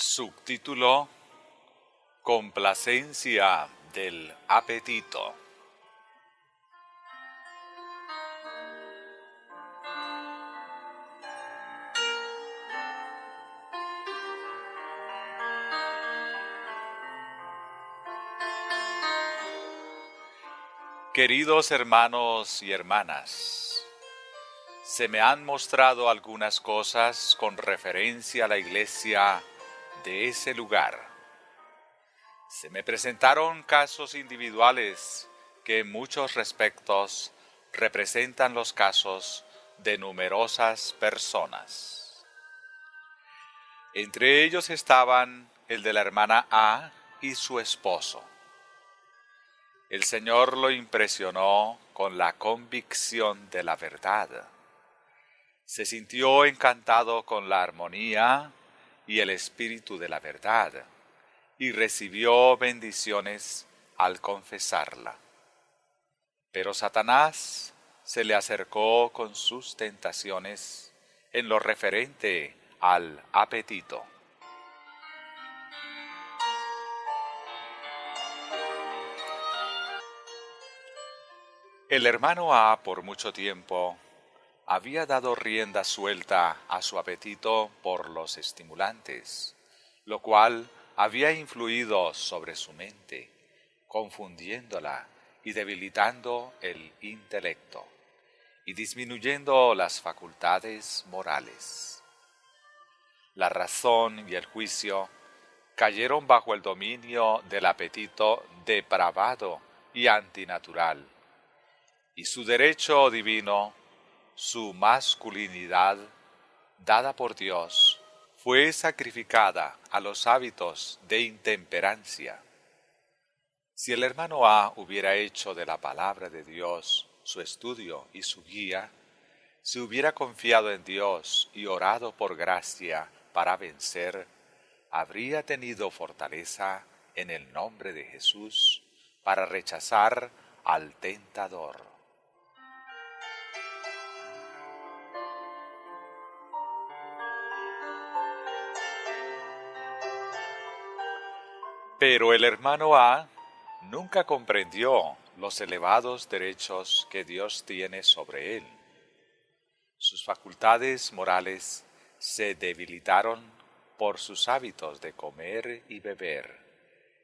Subtítulo: Complacencia del apetito. Queridos hermanos y hermanas, se me han mostrado algunas cosas con referencia a la iglesia de ese lugar. Se me presentaron casos individuales que en muchos respectos representan los casos de numerosas personas. Entre ellos estaban el de la hermana A y su esposo. El Señor lo impresionó con la convicción de la verdad. Se sintió encantado con la armonía y el espíritu de la verdad, y recibió bendiciones al confesarla. Pero Satanás se le acercó con sus tentaciones en lo referente al apetito. El hermano A por mucho tiempo había dado rienda suelta a su apetito por los estimulantes, lo cual había influido sobre su mente, confundiéndola y debilitando el intelecto, y disminuyendo las facultades morales. La razón y el juicio cayeron bajo el dominio del apetito depravado y antinatural, y su derecho divino, su masculinidad, dada por Dios, fue sacrificada a los hábitos de intemperancia. Si el hermano A hubiera hecho de la palabra de Dios su estudio y su guía, si hubiera confiado en Dios y orado por gracia para vencer, habría tenido fortaleza en el nombre de Jesús para rechazar al tentador. Pero el hermano A nunca comprendió los elevados derechos que Dios tiene sobre él. Sus facultades morales se debilitaron por sus hábitos de comer y beber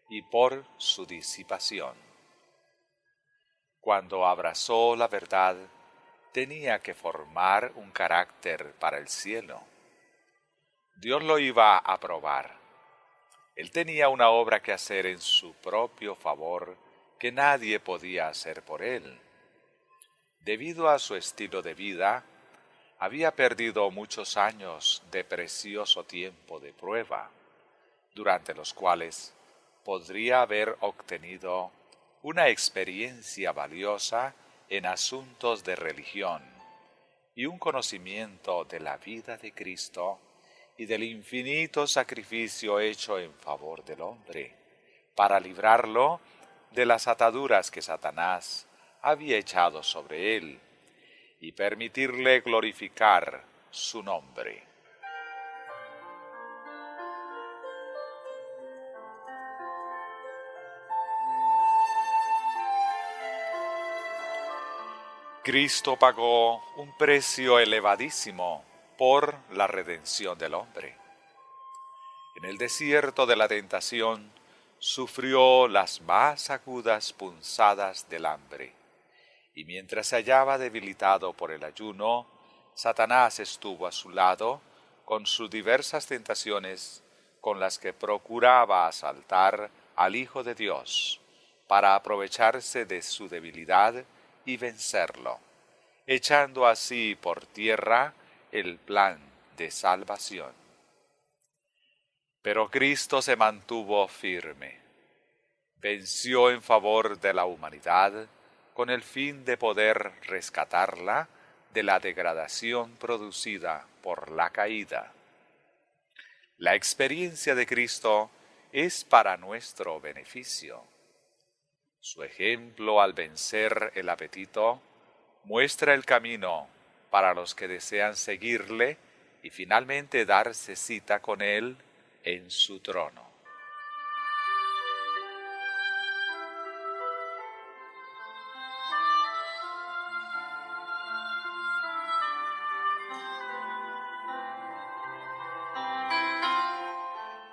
y por su disipación. Cuando abrazó la verdad, tenía que formar un carácter para el cielo. Dios lo iba a probar. Él tenía una obra que hacer en su propio favor que nadie podía hacer por él. Debido a su estilo de vida, había perdido muchos años de precioso tiempo de prueba, durante los cuales podría haber obtenido una experiencia valiosa en asuntos de religión y un conocimiento de la vida de Cristo y del infinito sacrificio hecho en favor del hombre, para librarlo de las ataduras que Satanás había echado sobre él y permitirle glorificar su nombre. Cristo pagó un precio elevadísimo por la redención del hombre. En el desierto de la tentación sufrió las más agudas punzadas del hambre, y mientras se hallaba debilitado por el ayuno, Satanás estuvo a su lado con sus diversas tentaciones con las que procuraba asaltar al Hijo de Dios para aprovecharse de su debilidad y vencerlo, echando así por tierra el plan de salvación. Pero Cristo se mantuvo firme, venció en favor de la humanidad con el fin de poder rescatarla de la degradación producida por la caída. La experiencia de Cristo es para nuestro beneficio. Su ejemplo al vencer el apetito muestra el camino para los que desean seguirle y finalmente darse cita con él en su trono.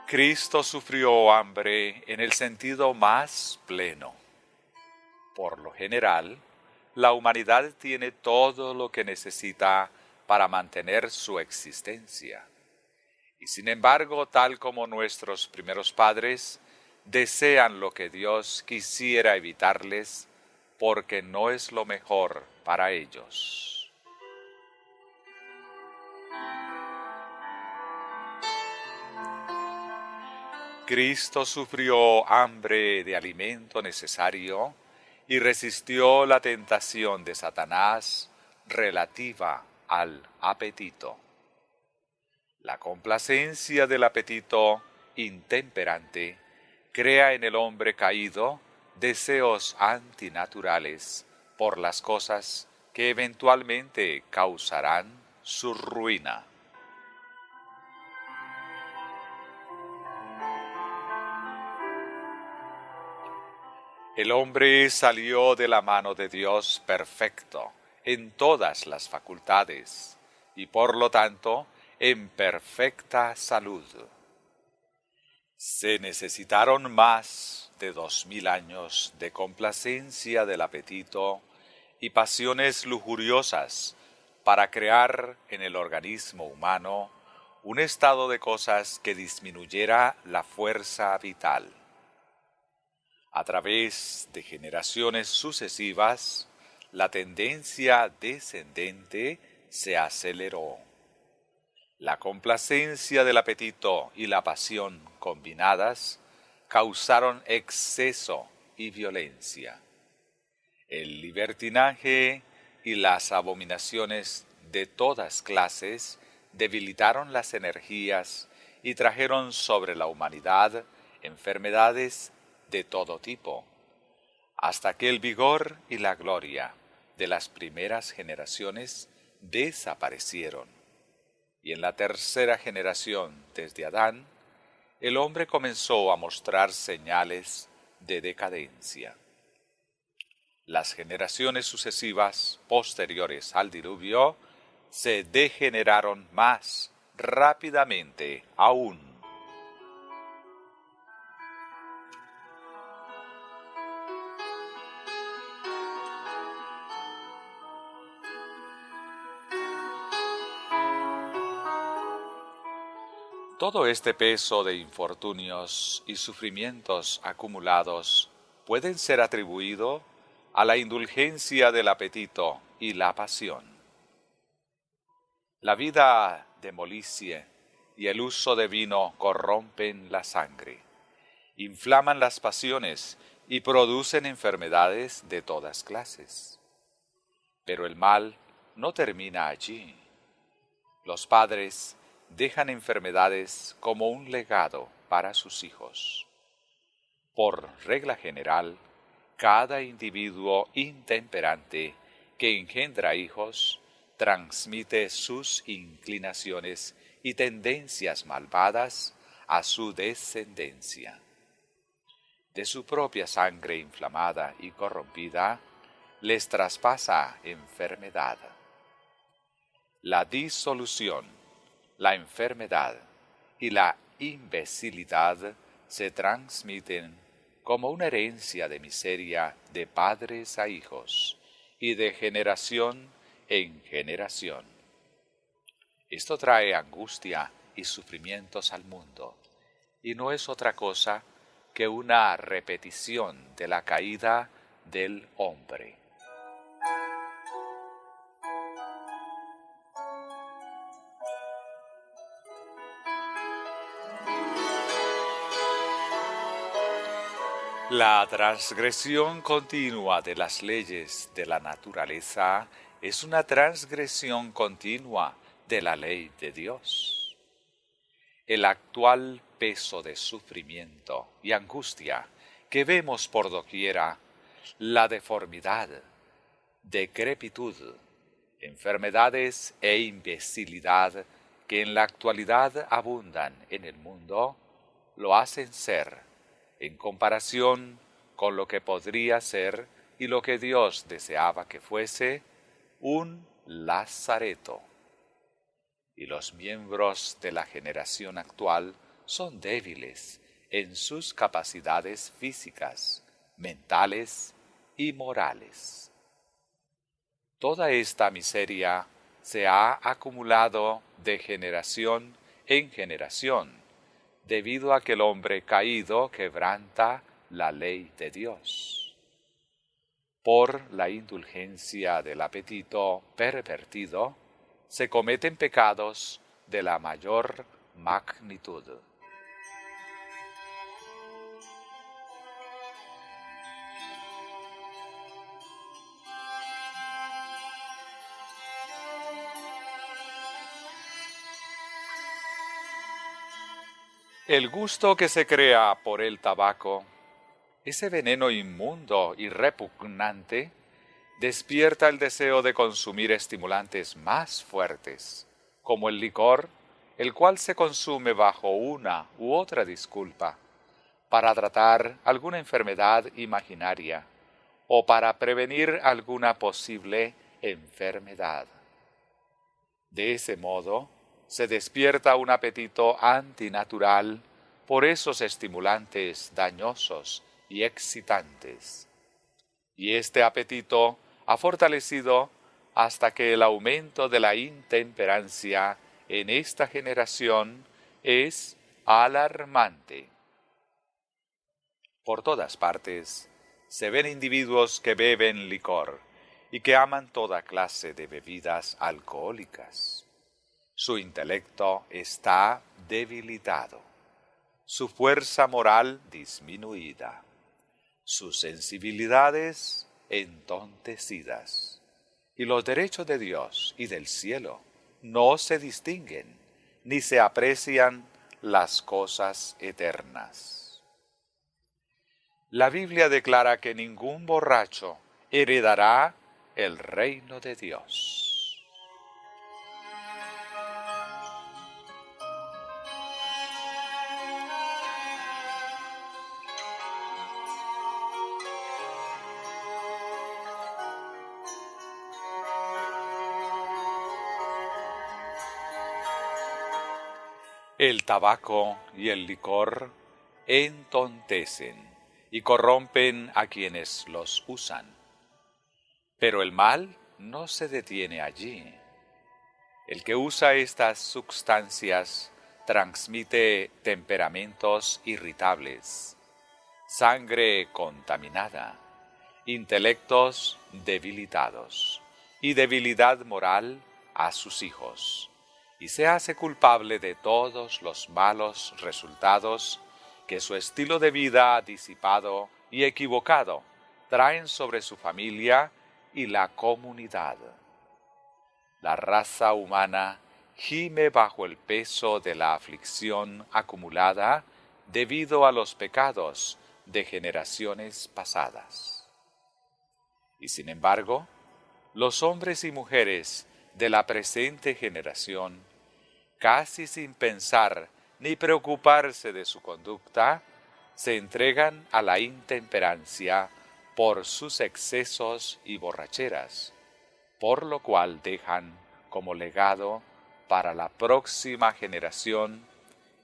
Cristo sufrió hambre en el sentido más pleno. Por lo general, la humanidad tiene todo lo que necesita para mantener su existencia. Y sin embargo, tal como nuestros primeros padres, desean lo que Dios quisiera evitarles porque no es lo mejor para ellos. Cristo sufrió hambre de alimento necesario y resistió la tentación de Satanás relativa al apetito. La complacencia del apetito intemperante crea en el hombre caído deseos antinaturales por las cosas que eventualmente causarán su ruina. El hombre salió de la mano de Dios perfecto en todas las facultades y por lo tanto en perfecta salud. Se necesitaron más de 2000 años de complacencia del apetito y pasiones lujuriosas para crear en el organismo humano un estado de cosas que disminuyera la fuerza vital. A través de generaciones sucesivas, la tendencia descendente se aceleró. La complacencia del apetito y la pasión combinadas causaron exceso y violencia. El libertinaje y las abominaciones de todas clases debilitaron las energías y trajeron sobre la humanidad enfermedades de todo tipo, hasta que el vigor y la gloria de las primeras generaciones desaparecieron. Y en la tercera generación desde Adán, el hombre comenzó a mostrar señales de decadencia. Las generaciones sucesivas posteriores al diluvio se degeneraron más rápidamente aún. Todo este peso de infortunios y sufrimientos acumulados pueden ser atribuidos a la indulgencia del apetito y la pasión. La vida de molicie y el uso de vino corrompen la sangre, inflaman las pasiones y producen enfermedades de todas clases. Pero el mal no termina allí. Los padres dejan enfermedades como un legado para sus hijos. Por regla general, cada individuo intemperante que engendra hijos transmite sus inclinaciones y tendencias malvadas a su descendencia. De su propia sangre inflamada y corrompida, les traspasa enfermedad. La disolución, la enfermedad y la imbecilidad se transmiten como una herencia de miseria de padres a hijos y de generación en generación. Esto trae angustia y sufrimientos al mundo, y no es otra cosa que una repetición de la caída del hombre. La transgresión continua de las leyes de la naturaleza es una transgresión continua de la ley de Dios. El actual peso de sufrimiento y angustia que vemos por doquiera, la deformidad, decrepitud, enfermedades e imbecilidad que en la actualidad abundan en el mundo, lo hacen ser, en comparación con lo que podría ser y lo que Dios deseaba que fuese, un lazareto. Y los miembros de la generación actual son débiles en sus capacidades físicas, mentales y morales. Toda esta miseria se ha acumulado de generación en generación, debido a que el hombre caído quebranta la ley de Dios. Por la indulgencia del apetito pervertido, se cometen pecados de la mayor magnitud. El gusto que se crea por el tabaco, ese veneno inmundo y repugnante, despierta el deseo de consumir estimulantes más fuertes, como el licor, el cual se consume bajo una u otra disculpa, para tratar alguna enfermedad imaginaria o para prevenir alguna posible enfermedad. De ese modo, se despierta un apetito antinatural por esos estimulantes dañosos y excitantes. Y este apetito ha fortalecido hasta que el aumento de la intemperancia en esta generación es alarmante. Por todas partes se ven individuos que beben licor y que aman toda clase de bebidas alcohólicas. Su intelecto está debilitado, su fuerza moral disminuida, sus sensibilidades entontecidas, y los derechos de Dios y del cielo no se distinguen, ni se aprecian las cosas eternas. La Biblia declara que ningún borracho heredará el reino de Dios. El tabaco y el licor entontecen y corrompen a quienes los usan. Pero el mal no se detiene allí. El que usa estas sustancias transmite temperamentos irritables, sangre contaminada, intelectos debilitados y debilidad moral a sus hijos, y se hace culpable de todos los malos resultados que su estilo de vida disipado y equivocado traen sobre su familia y la comunidad. La raza humana gime bajo el peso de la aflicción acumulada debido a los pecados de generaciones pasadas. Y sin embargo, los hombres y mujeres de la presente generación, casi sin pensar ni preocuparse de su conducta, se entregan a la intemperancia por sus excesos y borracheras, por lo cual dejan como legado para la próxima generación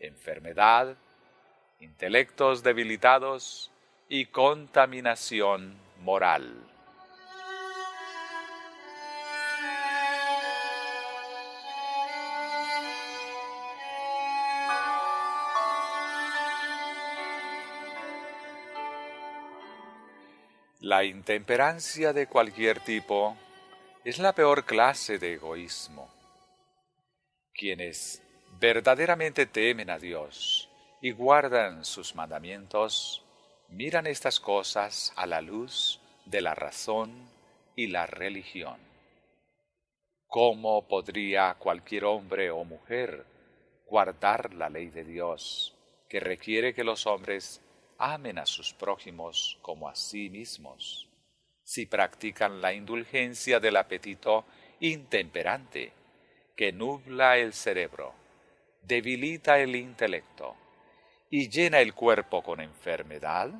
enfermedad, intelectos debilitados y contaminación moral. La intemperancia de cualquier tipo es la peor clase de egoísmo. Quienes verdaderamente temen a Dios y guardan sus mandamientos, miran estas cosas a la luz de la razón y la religión. ¿Cómo podría cualquier hombre o mujer guardar la ley de Dios, que requiere que los hombres amen a sus prójimos como a sí mismos, si practican la indulgencia del apetito intemperante, que nubla el cerebro, debilita el intelecto y llena el cuerpo con enfermedad?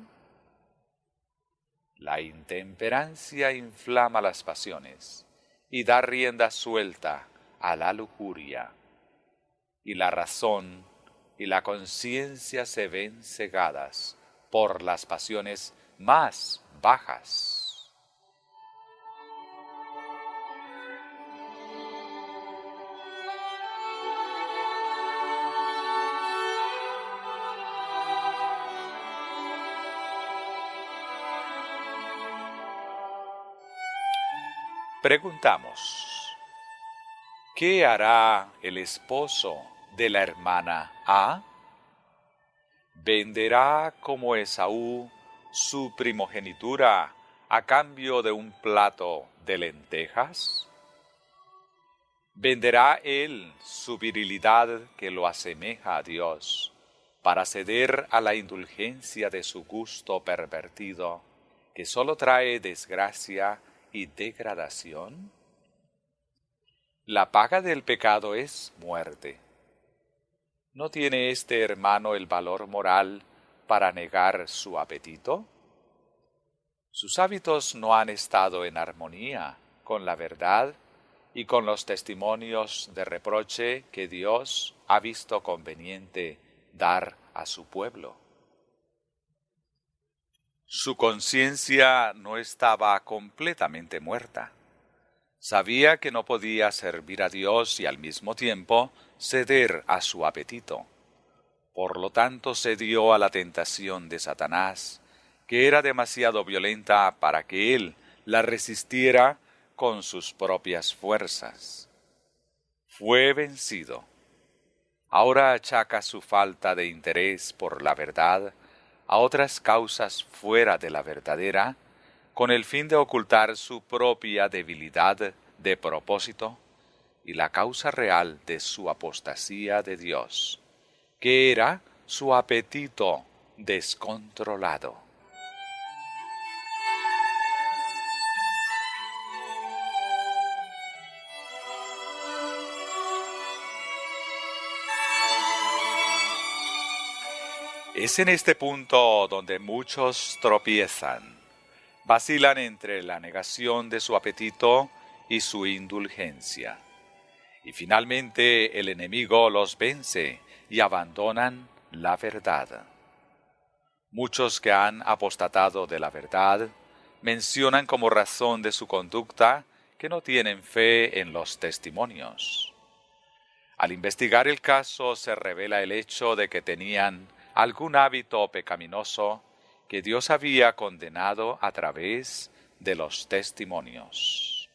La intemperancia inflama las pasiones y da rienda suelta a la lujuria, y la razón y la conciencia se ven cegadas por las pasiones más bajas. Preguntamos, ¿qué hará el esposo de la hermana A? ¿Venderá como Esaú su primogenitura a cambio de un plato de lentejas? ¿Venderá él su virilidad que lo asemeja a Dios para ceder a la indulgencia de su gusto pervertido, que sólo trae desgracia y degradación? La paga del pecado es muerte. ¿No tiene este hermano el valor moral para negar su apetito? Sus hábitos no han estado en armonía con la verdad y con los testimonios de reproche que Dios ha visto conveniente dar a su pueblo. Su conciencia no estaba completamente muerta. Sabía que no podía servir a Dios y al mismo tiempo ceder a su apetito. Por lo tanto cedió a la tentación de Satanás, que era demasiado violenta para que él la resistiera con sus propias fuerzas. Fue vencido. Ahora achaca su falta de interés por la verdad a otras causas fuera de la verdadera, con el fin de ocultar su propia debilidad de propósito y la causa real de su apostasía de Dios, que era su apetito descontrolado. Es en este punto donde muchos tropiezan. Vacilan entre la negación de su apetito y su indulgencia. Y finalmente el enemigo los vence y abandonan la verdad. Muchos que han apostatado de la verdad mencionan como razón de su conducta que no tienen fe en los testimonios. Al investigar el caso se revela el hecho de que tenían algún hábito pecaminoso que Dios había condenado a través de los testimonios.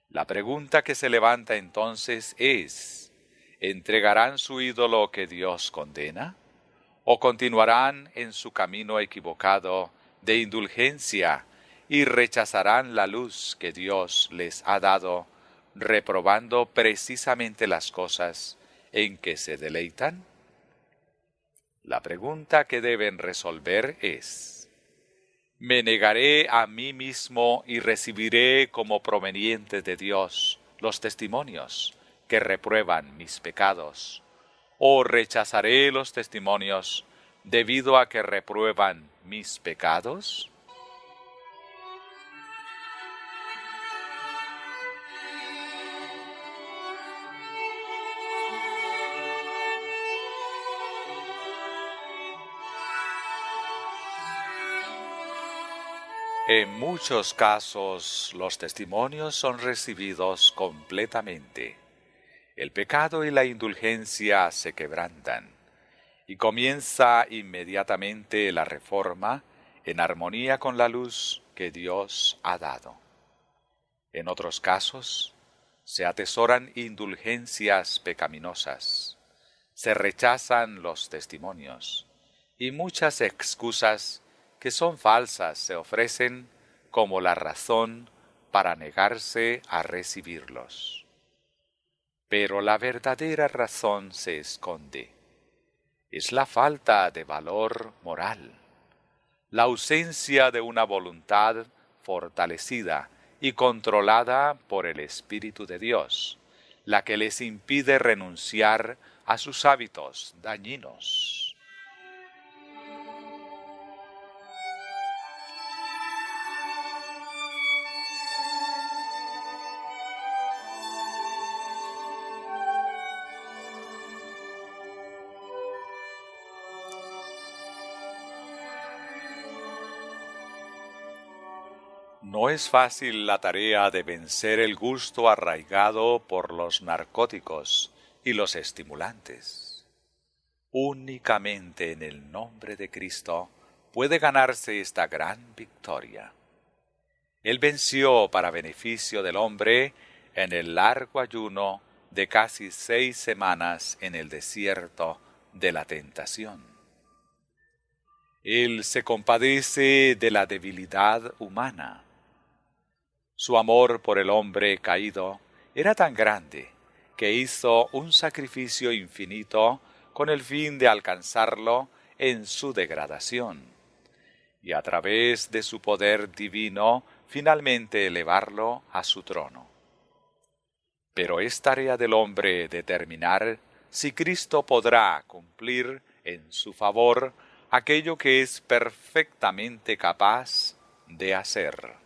La pregunta que se levanta entonces es, ¿entregarán su ídolo que Dios condena? ¿O continuarán en su camino equivocado de indulgencia y rechazarán la luz que Dios les ha dado, reprobando precisamente las cosas en que se deleitan? La pregunta que deben resolver es, ¿me negaré a mí mismo y recibiré como provenientes de Dios los testimonios que reprueban mis pecados? ¿O rechazaré los testimonios debido a que reprueban mis pecados? En muchos casos los testimonios son recibidos completamente. El pecado y la indulgencia se quebrantan y comienza inmediatamente la reforma en armonía con la luz que Dios ha dado. En otros casos se atesoran indulgencias pecaminosas, se rechazan los testimonios y muchas excusas que son falsas se ofrecen como la razón para negarse a recibirlos. Pero la verdadera razón se esconde. Es la falta de valor moral, la ausencia de una voluntad fortalecida y controlada por el Espíritu de Dios, la que les impide renunciar a sus hábitos dañinos. No es fácil la tarea de vencer el gusto arraigado por los narcóticos y los estimulantes. Únicamente en el nombre de Cristo puede ganarse esta gran victoria. Él venció para beneficio del hombre en el largo ayuno de casi 6 semanas en el desierto de la tentación. Él se compadece de la debilidad humana. Su amor por el hombre caído era tan grande que hizo un sacrificio infinito con el fin de alcanzarlo en su degradación, y a través de su poder divino finalmente elevarlo a su trono. Pero es tarea del hombre determinar si Cristo podrá cumplir en su favor aquello que es perfectamente capaz de hacer.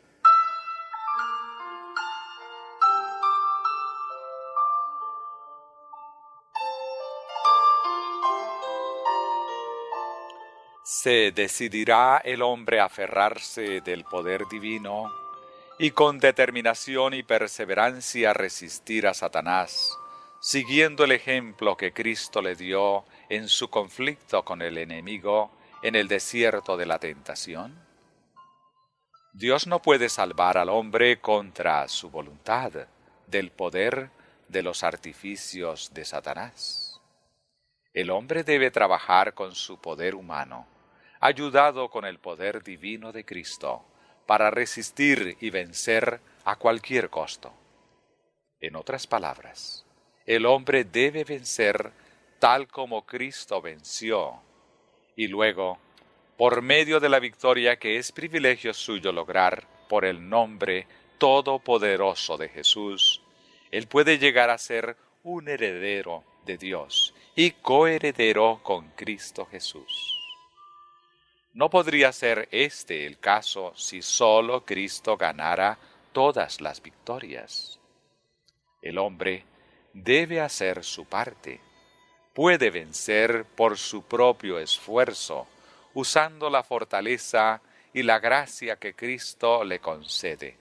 ¿Se decidirá el hombre a aferrarse del poder divino y con determinación y perseverancia resistir a Satanás, siguiendo el ejemplo que Cristo le dio en su conflicto con el enemigo en el desierto de la tentación? Dios no puede salvar al hombre contra su voluntad del poder de los artificios de Satanás. El hombre debe trabajar con su poder humano, ayudado con el poder divino de Cristo, para resistir y vencer a cualquier costo. En otras palabras, el hombre debe vencer tal como Cristo venció, y luego, por medio de la victoria que es privilegio suyo lograr por el nombre todopoderoso de Jesús, él puede llegar a ser un heredero de Dios y coheredero con Cristo Jesús. No podría ser este el caso si sólo Cristo ganara todas las victorias. El hombre debe hacer su parte. Puede vencer por su propio esfuerzo, usando la fortaleza y la gracia que Cristo le concede.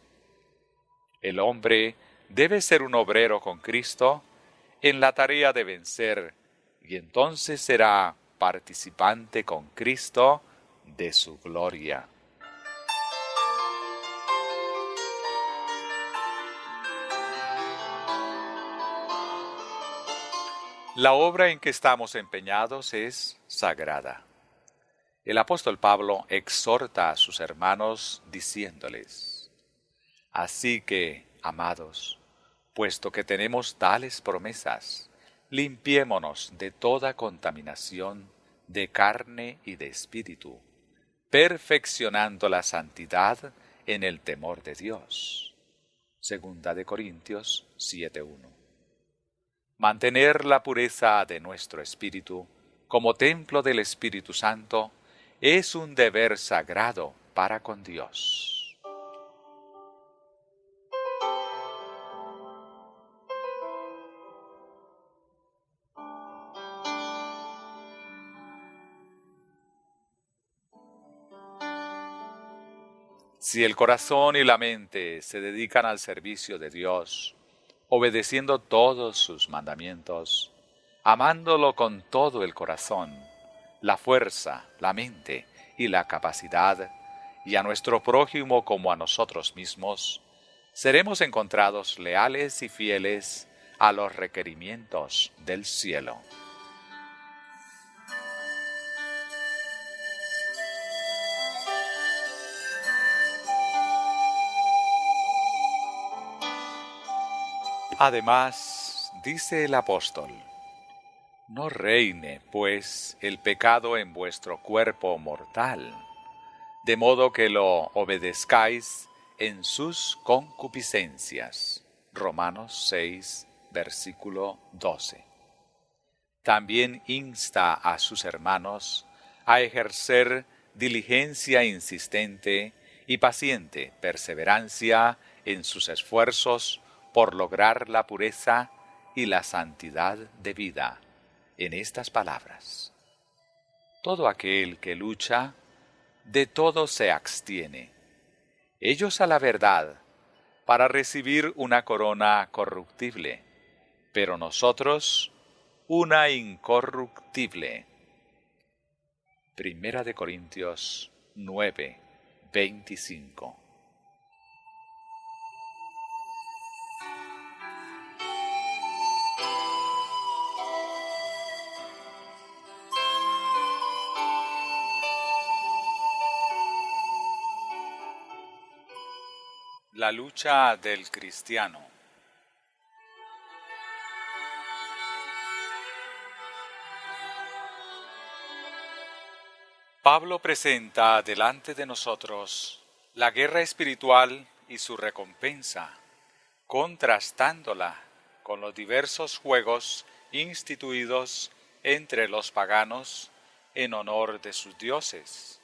El hombre debe ser un obrero con Cristo en la tarea de vencer, y entonces será participante con Cristo de su gloria. La obra en que estamos empeñados es sagrada. El apóstol Pablo exhorta a sus hermanos diciéndoles: Así que, amados, puesto que tenemos tales promesas, limpiémonos de toda contaminación de carne y de espíritu, perfeccionando la santidad en el temor de Dios. Segunda de Corintios 7:1. Mantener la pureza de nuestro espíritu como templo del Espíritu Santo es un deber sagrado para con Dios. Si el corazón y la mente se dedican al servicio de Dios, obedeciendo todos sus mandamientos, amándolo con todo el corazón, la fuerza, la mente y la capacidad, y a nuestro prójimo como a nosotros mismos, seremos encontrados leales y fieles a los requerimientos del cielo. Además, dice el apóstol: No reine, pues, el pecado en vuestro cuerpo mortal, de modo que lo obedezcáis en sus concupiscencias. Romanos 6, versículo 12. También insta a sus hermanos a ejercer diligencia insistente y paciente perseverancia en sus esfuerzos por lograr la pureza y la santidad de vida, en estas palabras: Todo aquel que lucha, de todo se abstiene, ellos a la verdad, para recibir una corona corruptible, pero nosotros una incorruptible. Primera de Corintios 9, 25. La lucha del cristiano. Pablo presenta delante de nosotros la guerra espiritual y su recompensa, contrastándola con los diversos juegos instituidos entre los paganos en honor de sus dioses.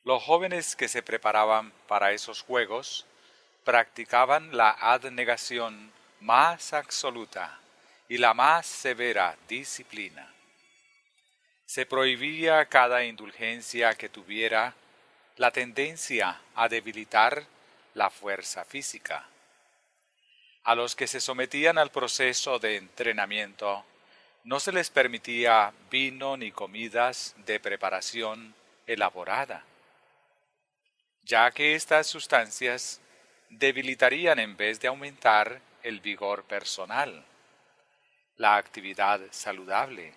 Los jóvenes que se preparaban para esos juegos practicaban la abnegación más absoluta y la más severa disciplina. Se prohibía cada indulgencia que tuviera la tendencia a debilitar la fuerza física. A los que se sometían al proceso de entrenamiento no se les permitía vino ni comidas de preparación elaborada, ya que estas sustancias debilitarían en vez de aumentar el vigor personal, la actividad saludable,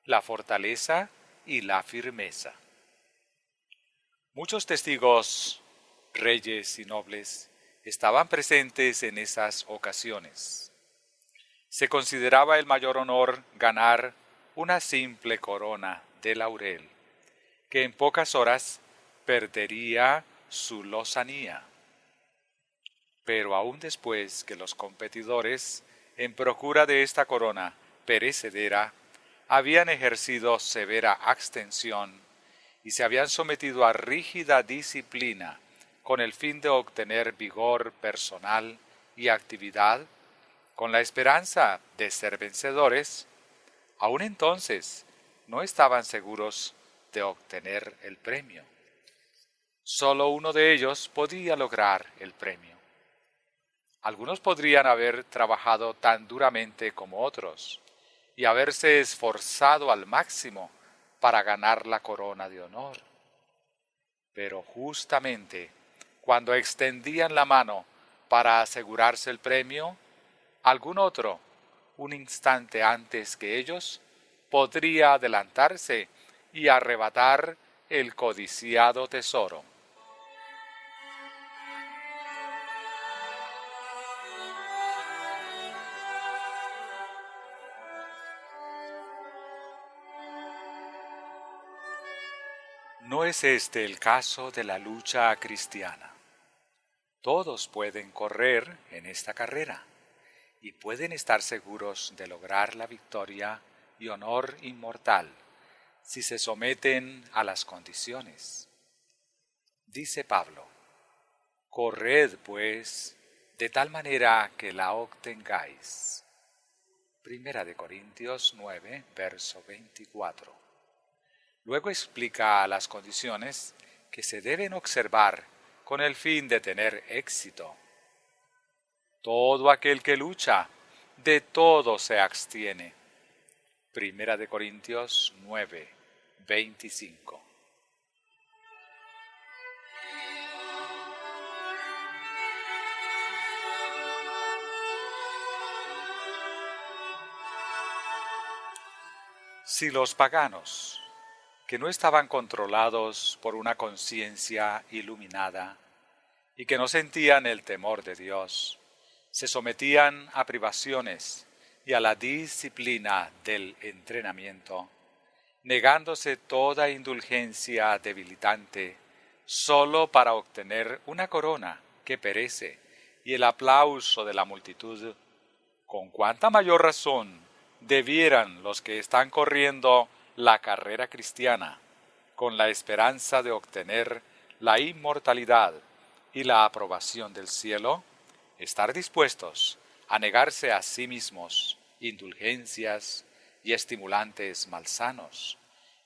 la fortaleza y la firmeza. Muchos testigos, reyes y nobles, estaban presentes en esas ocasiones. Se consideraba el mayor honor ganar una simple corona de laurel, que en pocas horas perdería su lozanía. Pero aún después que los competidores, en procura de esta corona perecedera, habían ejercido severa abstención y se habían sometido a rígida disciplina con el fin de obtener vigor personal y actividad, con la esperanza de ser vencedores, aún entonces no estaban seguros de obtener el premio. Solo uno de ellos podía lograr el premio. Algunos podrían haber trabajado tan duramente como otros y haberse esforzado al máximo para ganar la corona de honor. Pero justamente cuando extendían la mano para asegurarse el premio, algún otro, un instante antes que ellos, podría adelantarse y arrebatar el codiciado tesoro. No es este el caso de la lucha cristiana. Todos pueden correr en esta carrera y pueden estar seguros de lograr la victoria y honor inmortal si se someten a las condiciones. Dice Pablo: corred pues de tal manera que la obtengáis. Primera de Corintios 9, verso 24. Luego explica las condiciones que se deben observar con el fin de tener éxito. Todo aquel que lucha, de todo se abstiene. Primera de Corintios 9, 25. Si los paganos, que no estaban controlados por una conciencia iluminada y que no sentían el temor de Dios, se sometían a privaciones y a la disciplina del entrenamiento, negándose toda indulgencia debilitante, solo para obtener una corona que perece y el aplauso de la multitud, ¿con cuánta mayor razón debieran los que están corriendo la carrera cristiana, con la esperanza de obtener la inmortalidad y la aprobación del cielo, estar dispuestos a negarse a sí mismos indulgencias y estimulantes malsanos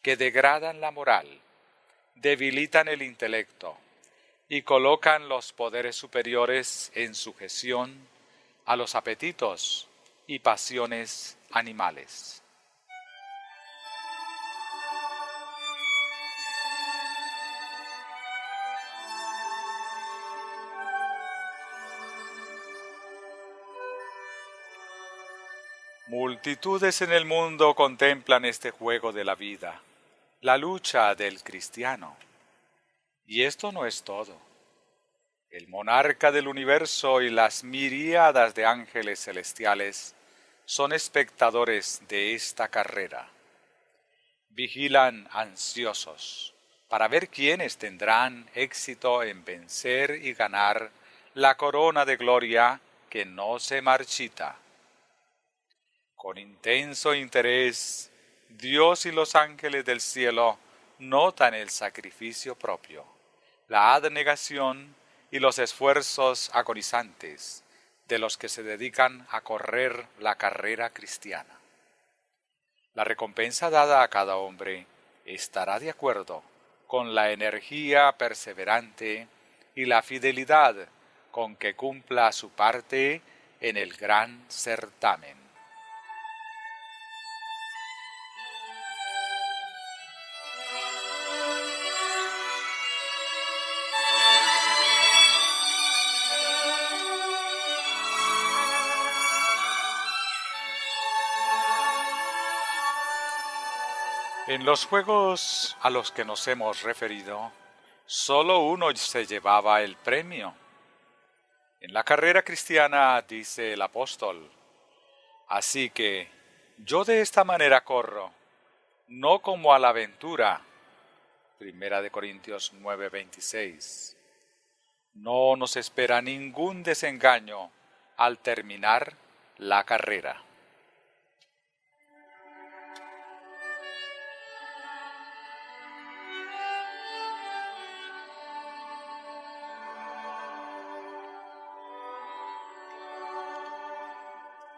que degradan la moral, debilitan el intelecto y colocan los poderes superiores en sujeción a los apetitos y pasiones animales. Multitudes en el mundo contemplan este juego de la vida, la lucha del cristiano. Y esto no es todo. El monarca del universo y las miríadas de ángeles celestiales son espectadores de esta carrera. Vigilan ansiosos para ver quiénes tendrán éxito en vencer y ganar la corona de gloria que no se marchita. Con intenso interés, Dios y los ángeles del cielo notan el sacrificio propio, la abnegación y los esfuerzos agonizantes de los que se dedican a correr la carrera cristiana. La recompensa dada a cada hombre estará de acuerdo con la energía perseverante y la fidelidad con que cumpla su parte en el gran certamen. En los juegos a los que nos hemos referido, solo uno se llevaba el premio. En la carrera cristiana dice el apóstol: así que yo de esta manera corro, no como a la aventura. 1 Corintios 9:26. No nos espera ningún desengaño al terminar la carrera.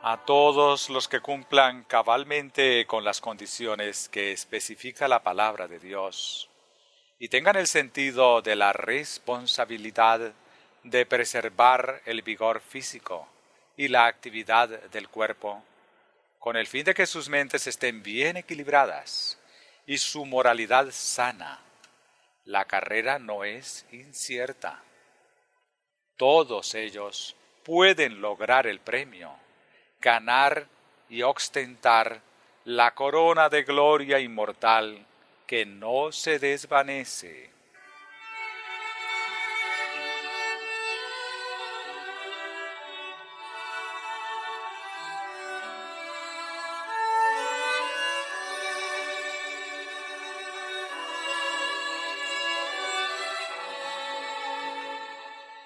A todos los que cumplan cabalmente con las condiciones que especifica la palabra de Dios y tengan el sentido de la responsabilidad de preservar el vigor físico y la actividad del cuerpo, con el fin de que sus mentes estén bien equilibradas y su moralidad sana, la carrera no es incierta. Todos ellos pueden lograr el premio, ganar y ostentar la corona de gloria inmortal que no se desvanece.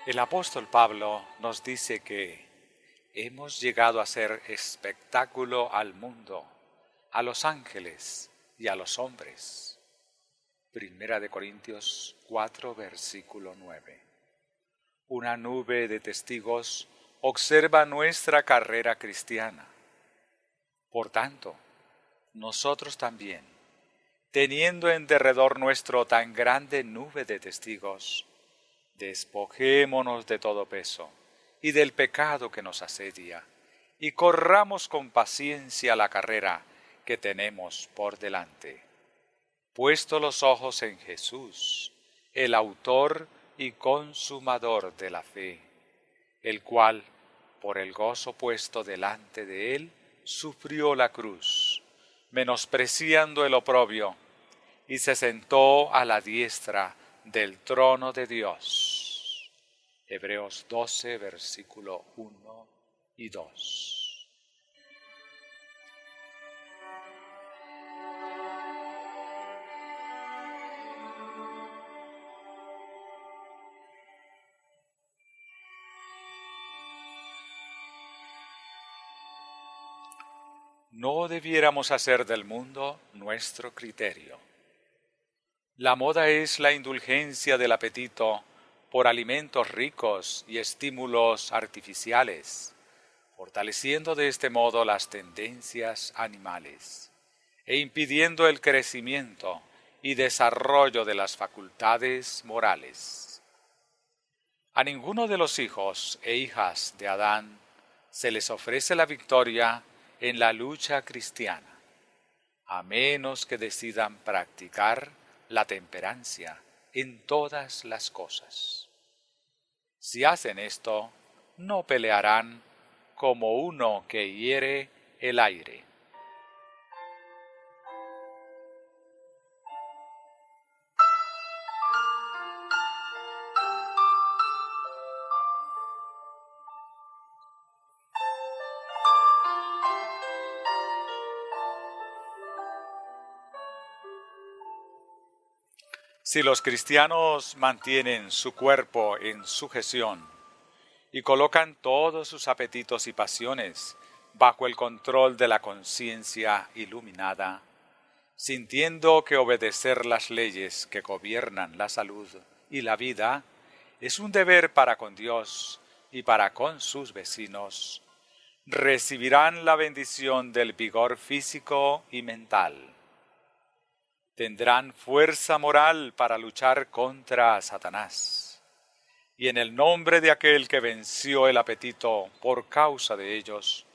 El apóstol Pablo nos dice que hemos llegado a ser espectáculo al mundo, a los ángeles y a los hombres. 1 Corintios 4, versículo 9. Una nube de testigos observa nuestra carrera cristiana. Por tanto, nosotros también, teniendo en derredor nuestro tan grande nube de testigos, despojémonos de todo peso y del pecado que nos asedia, y corramos con paciencia la carrera que tenemos por delante, puesto los ojos en Jesús, el autor y consumador de la fe, el cual, por el gozo puesto delante de él, sufrió la cruz, menospreciando el oprobio, y se sentó a la diestra del trono de Dios. Hebreos 12, versículo 1 y 2. No debiéramos hacer del mundo nuestro criterio. La moda es la indulgencia del apetito por alimentos ricos y estímulos artificiales, fortaleciendo de este modo las tendencias animales e impidiendo el crecimiento y desarrollo de las facultades morales. A ninguno de los hijos e hijas de Adán se les ofrece la victoria en la lucha cristiana, a menos que decidan practicar la temperancia en todas las cosas. Si hacen esto, no pelearán como uno que hiere el aire. Si los cristianos mantienen su cuerpo en sujeción y colocan todos sus apetitos y pasiones bajo el control de la conciencia iluminada, sintiendo que obedecer las leyes que gobiernan la salud y la vida es un deber para con Dios y para con sus vecinos, recibirán la bendición del vigor físico y mental. Tendrán fuerza moral para luchar contra Satanás. Y en el nombre de aquel que venció el apetito por causa de ellos,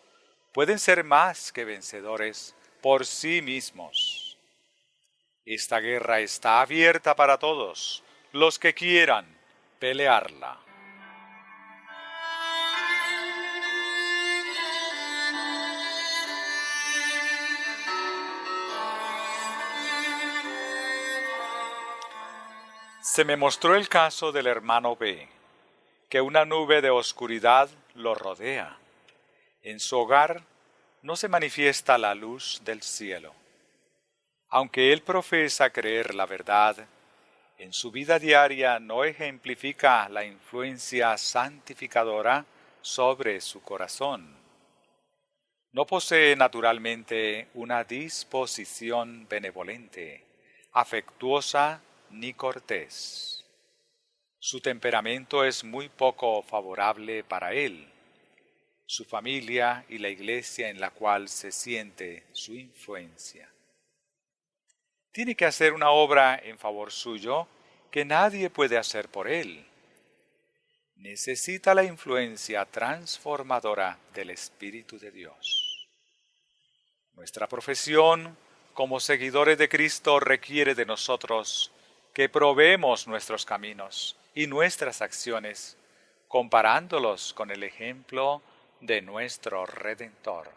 pueden ser más que vencedores por sí mismos. Esta guerra está abierta para todos los que quieran pelearla. Se me mostró el caso del hermano B, que una nube de oscuridad lo rodea. En su hogar no se manifiesta la luz del cielo. Aunque él profesa creer la verdad, en su vida diaria no ejemplifica la influencia santificadora sobre su corazón. No posee naturalmente una disposición benevolente, afectuosa ni cortés. Su temperamento es muy poco favorable para él, su familia y la iglesia en la cual se siente su influencia. Tiene que hacer una obra en favor suyo que nadie puede hacer por él. Necesita la influencia transformadora del Espíritu de Dios. Nuestra profesión como seguidores de Cristo requiere de nosotros que probemos nuestros caminos y nuestras acciones, comparándolos con el ejemplo de nuestro Redentor.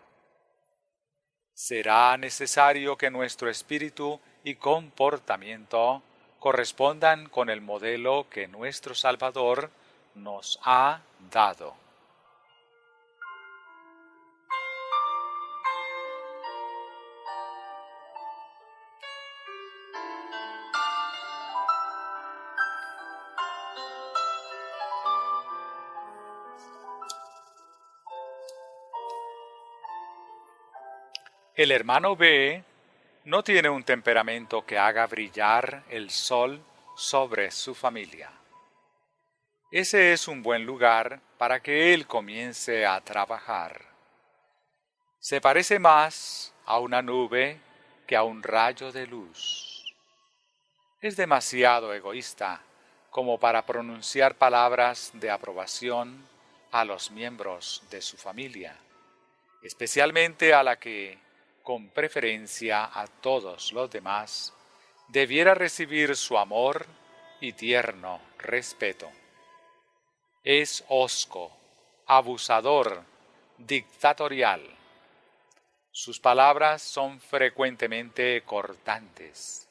Será necesario que nuestro espíritu y comportamiento correspondan con el modelo que nuestro Salvador nos ha dado. El hermano B no tiene un temperamento que haga brillar el sol sobre su familia. Ese es un buen lugar para que él comience a trabajar. Se parece más a una nube que a un rayo de luz. Es demasiado egoísta como para pronunciar palabras de aprobación a los miembros de su familia, especialmente a la que, con preferencia a todos los demás, debiera recibir su amor y tierno respeto. Es hosco, abusador, dictatorial. Sus palabras son frecuentemente cortantes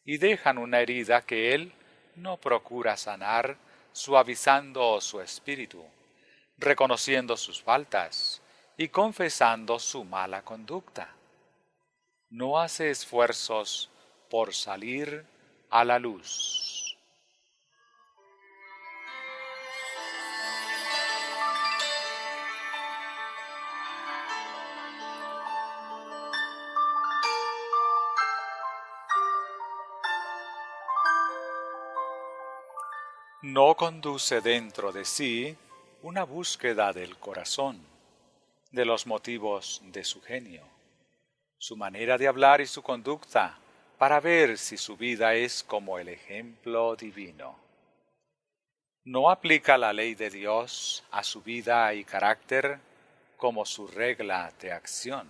y dejan una herida que él no procura sanar suavizando su espíritu, reconociendo sus faltas y confesando su mala conducta. No hace esfuerzos por salir a la luz. No conduce dentro de sí una búsqueda del corazón, de los motivos de su genio, su manera de hablar y su conducta, para ver si su vida es como el ejemplo divino. No aplica la ley de Dios a su vida y carácter como su regla de acción.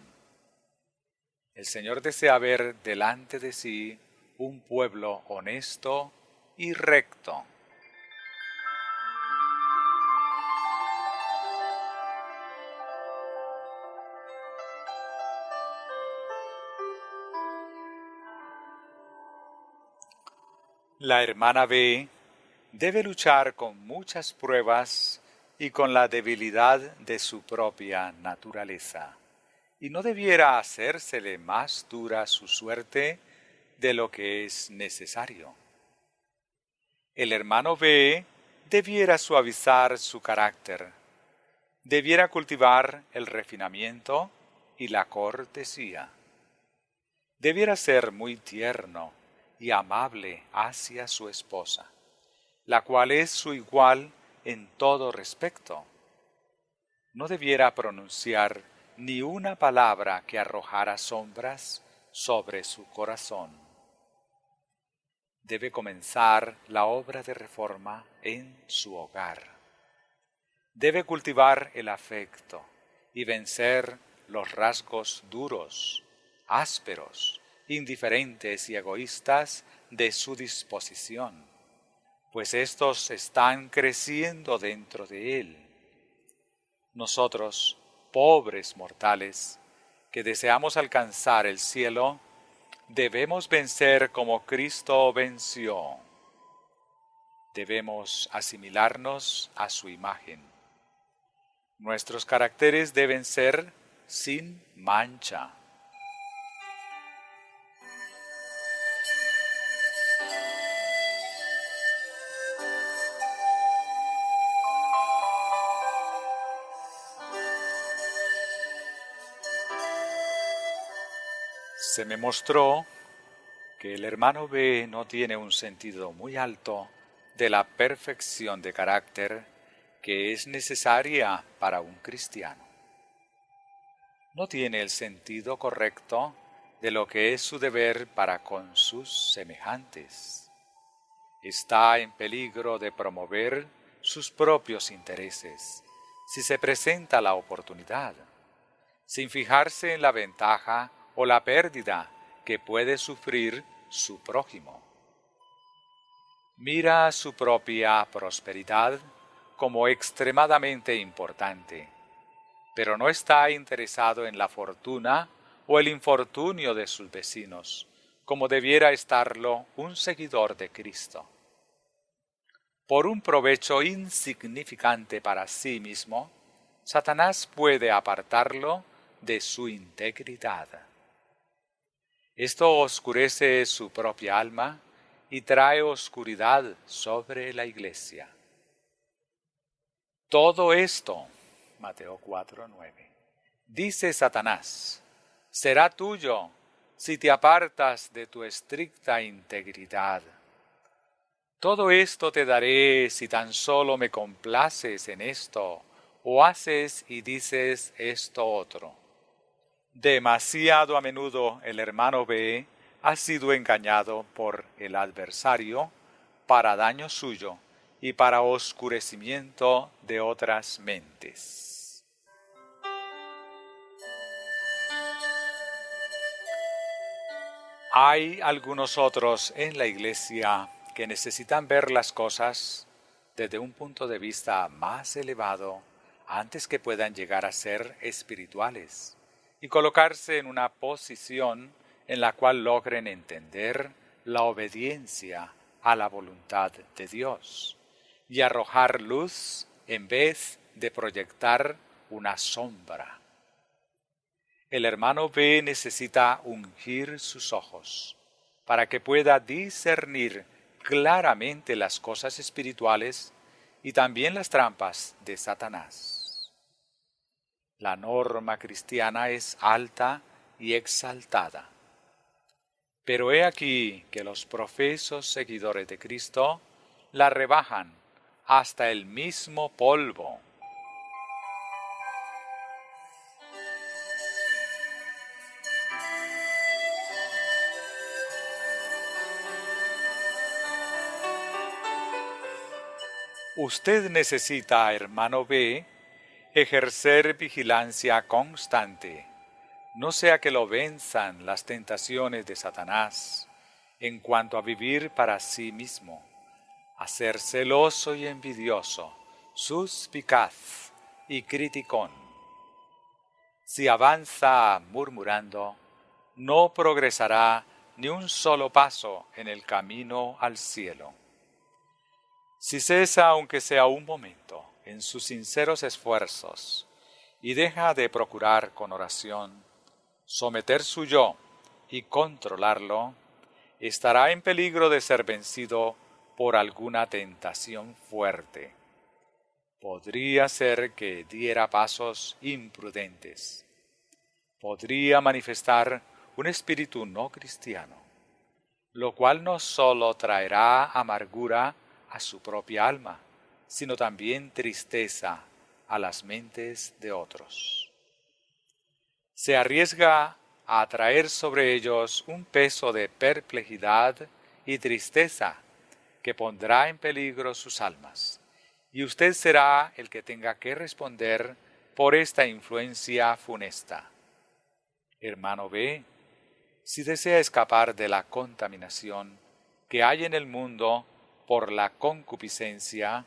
El Señor desea ver delante de sí un pueblo honesto y recto. La hermana B debe luchar con muchas pruebas y con la debilidad de su propia naturaleza, y no debiera hacérsele más dura su suerte de lo que es necesario. El hermano B debiera suavizar su carácter, debiera cultivar el refinamiento y la cortesía, debiera ser muy tierno y amable hacia su esposa, la cual es su igual en todo respecto. No debiera pronunciar ni una palabra que arrojara sombras sobre su corazón. Debe comenzar la obra de reforma en su hogar. Debe cultivar el afecto y vencer los rasgos duros, ásperos, indiferentes y egoístas de su disposición, pues éstos están creciendo dentro de él. Nosotros, pobres mortales, que deseamos alcanzar el cielo, debemos vencer como Cristo venció. Debemos asimilarnos a su imagen. Nuestros caracteres deben ser sin mancha. Se me mostró que el hermano B no tiene un sentido muy alto de la perfección de carácter que es necesaria para un cristiano. No tiene el sentido correcto de lo que es su deber para con sus semejantes. Está en peligro de promover sus propios intereses si se presenta la oportunidad, sin fijarse en la ventaja o la pérdida que puede sufrir su prójimo. Mira su propia prosperidad como extremadamente importante, pero no está interesado en la fortuna o el infortunio de sus vecinos, como debiera estarlo un seguidor de Cristo. Por un provecho insignificante para sí mismo, Satanás puede apartarlo de su integridad. Esto oscurece su propia alma y trae oscuridad sobre la iglesia. Todo esto, Mateo 4:9, dice Satanás, será tuyo si te apartas de tu estricta integridad. Todo esto te daré si tan solo me complaces en esto, o haces y dices esto otro. Demasiado a menudo el hermano B ha sido engañado por el adversario para daño suyo y para oscurecimiento de otras mentes. Hay algunos otros en la iglesia que necesitan ver las cosas desde un punto de vista más elevado antes que puedan llegar a ser espirituales y colocarse en una posición en la cual logren entender la obediencia a la voluntad de Dios y arrojar luz en vez de proyectar una sombra. El hermano B necesita ungir sus ojos para que pueda discernir claramente las cosas espirituales y también las trampas de Satanás. La norma cristiana es alta y exaltada. Pero he aquí que los profesos seguidores de Cristo la rebajan hasta el mismo polvo. Usted necesita, hermano B, ejercer vigilancia constante, no sea que lo venzan las tentaciones de Satanás en cuanto a vivir para sí mismo, a ser celoso y envidioso, suspicaz y criticón. Si avanza murmurando, no progresará ni un solo paso en el camino al cielo. Si cesa, aunque sea un momento, en sus sinceros esfuerzos y deja de procurar con oración someter su yo y controlarlo, estará en peligro de ser vencido por alguna tentación fuerte. Podría ser que diera pasos imprudentes. Podría manifestar un espíritu no cristiano, lo cual no sólo traerá amargura a su propia alma, sino también tristeza a las mentes de otros. Se arriesga a traer sobre ellos un peso de perplejidad y tristeza que pondrá en peligro sus almas, y usted será el que tenga que responder por esta influencia funesta. Hermano B, si desea escapar de la contaminación que hay en el mundo por la concupiscencia,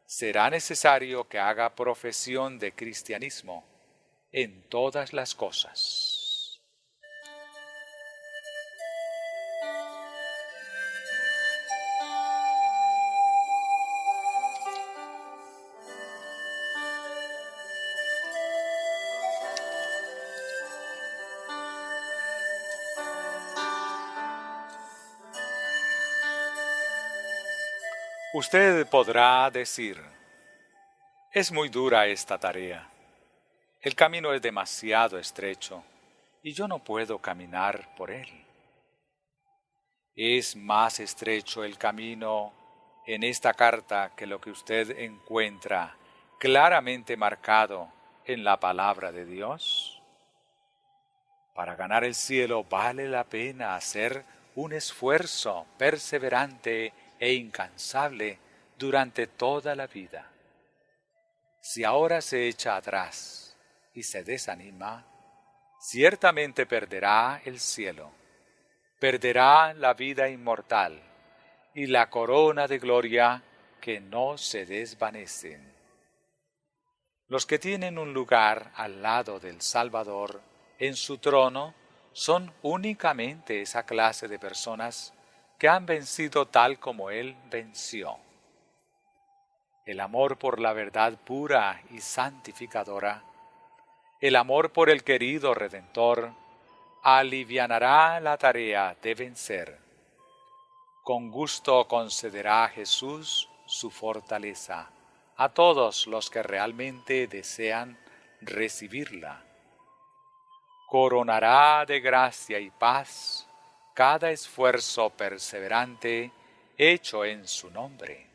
será necesario que haga profesión de cristianismo en todas las cosas. Usted podrá decir, es muy dura esta tarea. El camino es demasiado estrecho y yo no puedo caminar por él. Es más estrecho el camino en esta carta que lo que usted encuentra claramente marcado en la palabra de Dios. Para ganar el cielo vale la pena hacer un esfuerzo perseverante e incansable durante toda la vida. Si ahora se echa atrás y se desanima, ciertamente perderá el cielo, perderá la vida inmortal y la corona de gloria que no se desvanecen. Los que tienen un lugar al lado del Salvador en su trono son únicamente esa clase de personas que han vencido tal como Él venció. El amor por la verdad pura y santificadora, el amor por el querido Redentor, alivianará la tarea de vencer. Con gusto concederá a Jesús su fortaleza a todos los que realmente desean recibirla. Coronará de gracia y paz cada esfuerzo perseverante hecho en su nombre.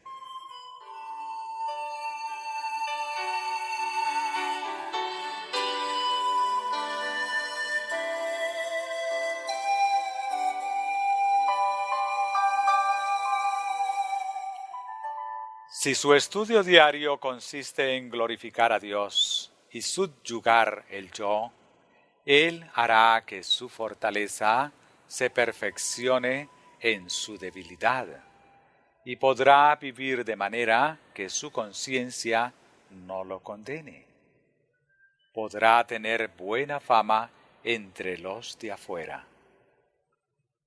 Si su estudio diario consiste en glorificar a Dios y subyugar el yo, Él hará que su fortaleza se perfeccione en su debilidad y podrá vivir de manera que su conciencia no lo condene. Podrá tener buena fama entre los de afuera.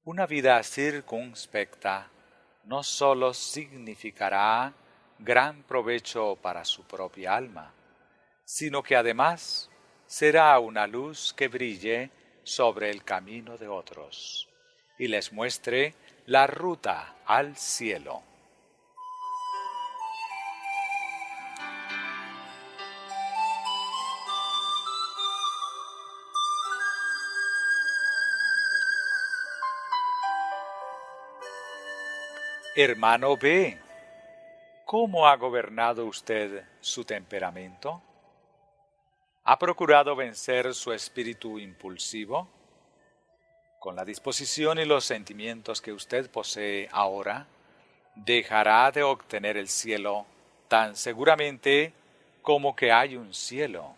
Una vida circunspecta no sólo significará gran provecho para su propia alma, sino que además será una luz que brille sobre el camino de otros y les muestre la ruta al cielo. Hermano B, ¿cómo ha gobernado usted su temperamento? ¿Ha procurado vencer su espíritu impulsivo? Con la disposición y los sentimientos que usted posee ahora, dejará de obtener el cielo tan seguramente como que hay un cielo.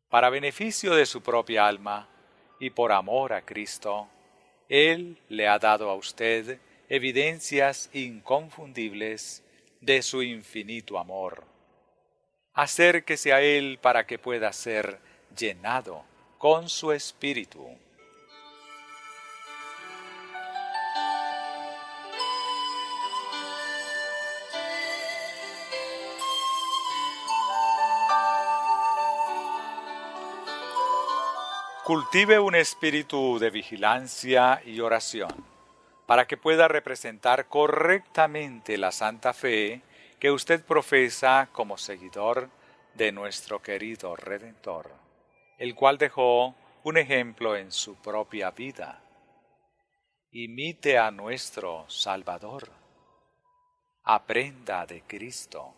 Para beneficio de su propia alma y por amor a Cristo, Él le ha dado a usted evidencias inconfundibles de su infinito amor. Acérquese a Él para que pueda ser llenado con su espíritu. Cultive un espíritu de vigilancia y oración para que pueda representar correctamente la santa fe que usted profesa como seguidor de nuestro querido Redentor, el cual dejó un ejemplo en su propia vida. Imite a nuestro Salvador. Aprenda de Cristo.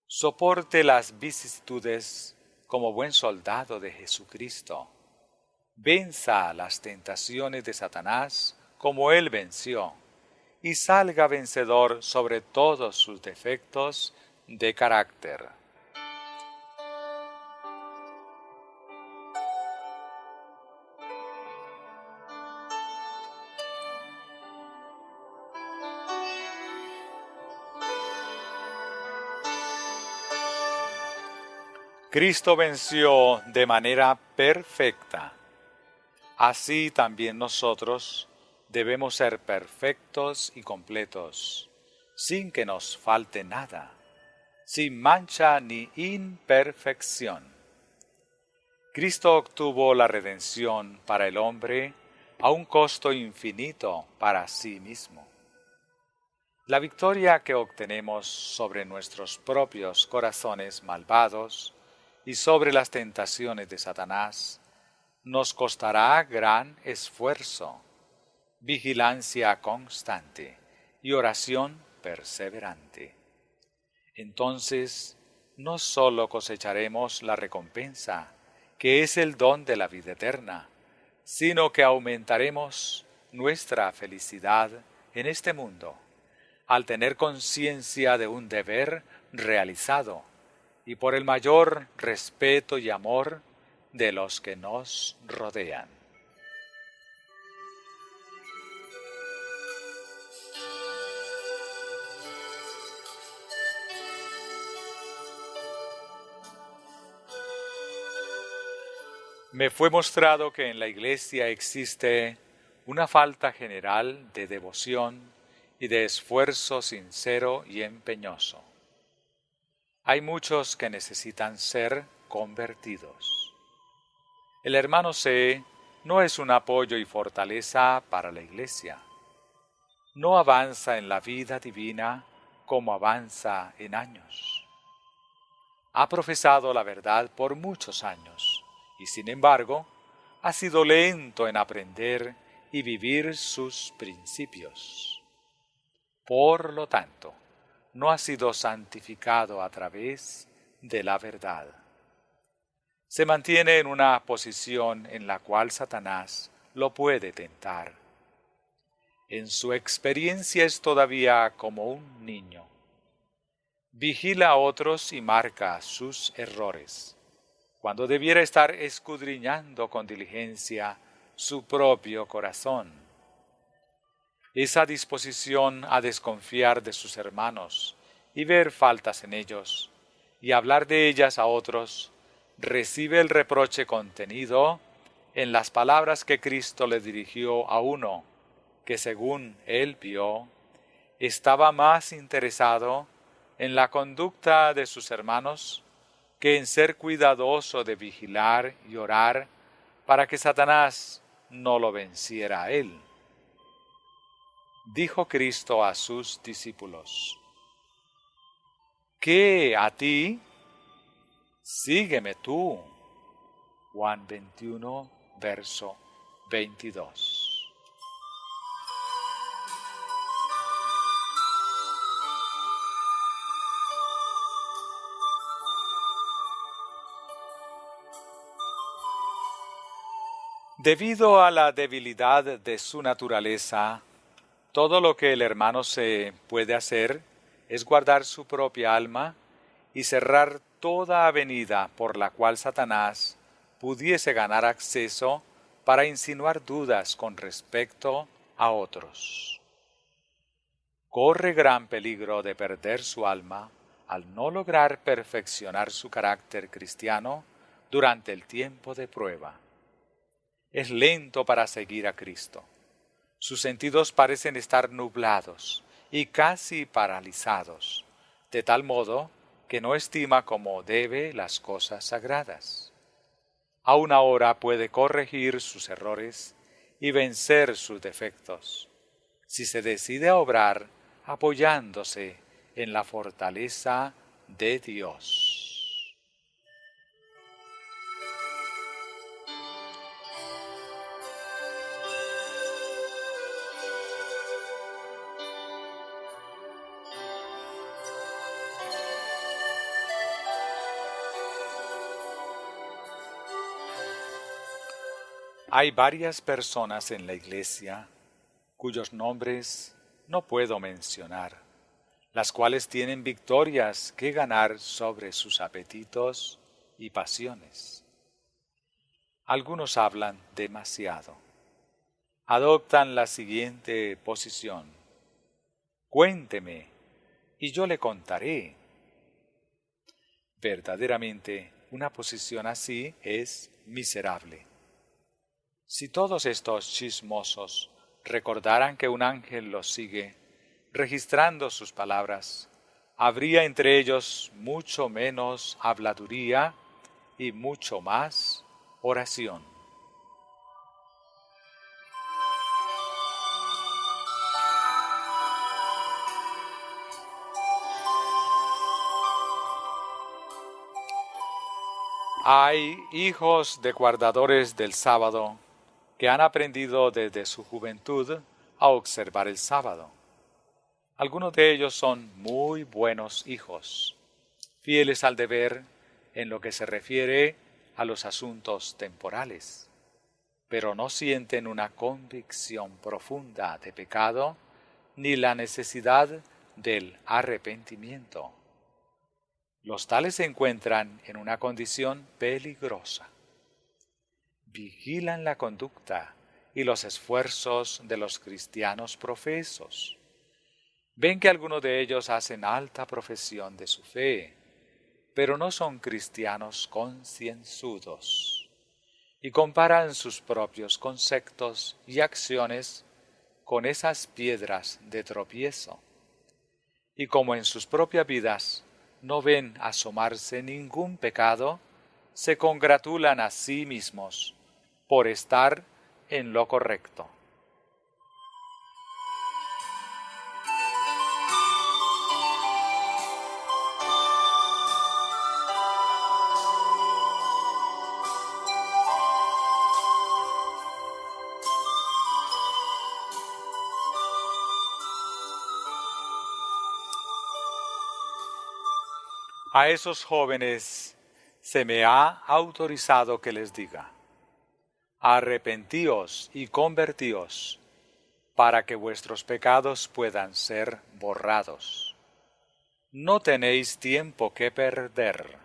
Soporte las vicisitudes como buen soldado de Jesucristo. Venza las tentaciones de Satanás como Él venció, y salga vencedor sobre todos sus defectos de carácter. Cristo venció de manera perfecta. Así también nosotros debemos ser perfectos y completos, sin que nos falte nada, sin mancha ni imperfección. Cristo obtuvo la redención para el hombre a un costo infinito para sí mismo. La victoria que obtenemos sobre nuestros propios corazones malvados y sobre las tentaciones de Satanás nos costará gran esfuerzo, vigilancia constante y oración perseverante. Entonces, no sólo cosecharemos la recompensa, que es el don de la vida eterna, sino que aumentaremos nuestra felicidad en este mundo, al tener conciencia de un deber realizado y por el mayor respeto y amor de los que nos rodean. Me fue mostrado que en la Iglesia existe una falta general de devoción y de esfuerzo sincero y empeñoso. Hay muchos que necesitan ser convertidos. El hermano C no es un apoyo y fortaleza para la Iglesia. No avanza en la vida divina como avanza en años. Ha profesado la verdad por muchos años y sin embargo ha sido lento en aprender y vivir sus principios. Por lo tanto, no ha sido santificado a través de la verdad. Se mantiene en una posición en la cual Satanás lo puede tentar. En su experiencia es todavía como un niño. Vigila a otros y marca sus errores, cuando debiera estar escudriñando con diligencia su propio corazón. Esa disposición a desconfiar de sus hermanos y ver faltas en ellos, y hablar de ellas a otros, recibe el reproche contenido en las palabras que Cristo le dirigió a uno que, según él vio, estaba más interesado en la conducta de sus hermanos que en ser cuidadoso de vigilar y orar para que Satanás no lo venciera a él. Dijo Cristo a sus discípulos: ¿qué a ti? Sígueme tú. Juan 21, verso 22. Debido a la debilidad de su naturaleza, todo lo que el hermano se puede hacer es guardar su propia alma y cerrar toda avenida por la cual Satanás pudiese ganar acceso para insinuar dudas con respecto a otros. Corre gran peligro de perder su alma al no lograr perfeccionar su carácter cristiano durante el tiempo de prueba. Es lento para seguir a Cristo. Sus sentidos parecen estar nublados y casi paralizados, de tal modo que no estima como debe las cosas sagradas. Aún ahora puede corregir sus errores y vencer sus defectos, si se decide a obrar apoyándose en la fortaleza de Dios. Hay varias personas en la iglesia cuyos nombres no puedo mencionar, las cuales tienen victorias que ganar sobre sus apetitos y pasiones. Algunos hablan demasiado. Adoptan la siguiente posición: cuénteme y yo le contaré. Verdaderamente, una posición así es miserable. Si todos estos chismosos recordaran que un ángel los sigue, registrando sus palabras, habría entre ellos mucho menos habladuría y mucho más oración. Hay hijos de guardadores del sábado que han aprendido desde su juventud a observar el sábado. Algunos de ellos son muy buenos hijos, fieles al deber en lo que se refiere a los asuntos temporales, pero no sienten una convicción profunda de pecado ni la necesidad del arrepentimiento. Los tales se encuentran en una condición peligrosa. Vigilan la conducta y los esfuerzos de los cristianos profesos. Ven que algunos de ellos hacen alta profesión de su fe, pero no son cristianos concienzudos, y comparan sus propios conceptos y acciones con esas piedras de tropiezo. Y como en sus propias vidas no ven asomarse ningún pecado, se congratulan a sí mismos por estar en lo correcto. A esos jóvenes se me ha autorizado que les diga: arrepentíos y convertíos, para que vuestros pecados puedan ser borrados. No tenéis tiempo que perder.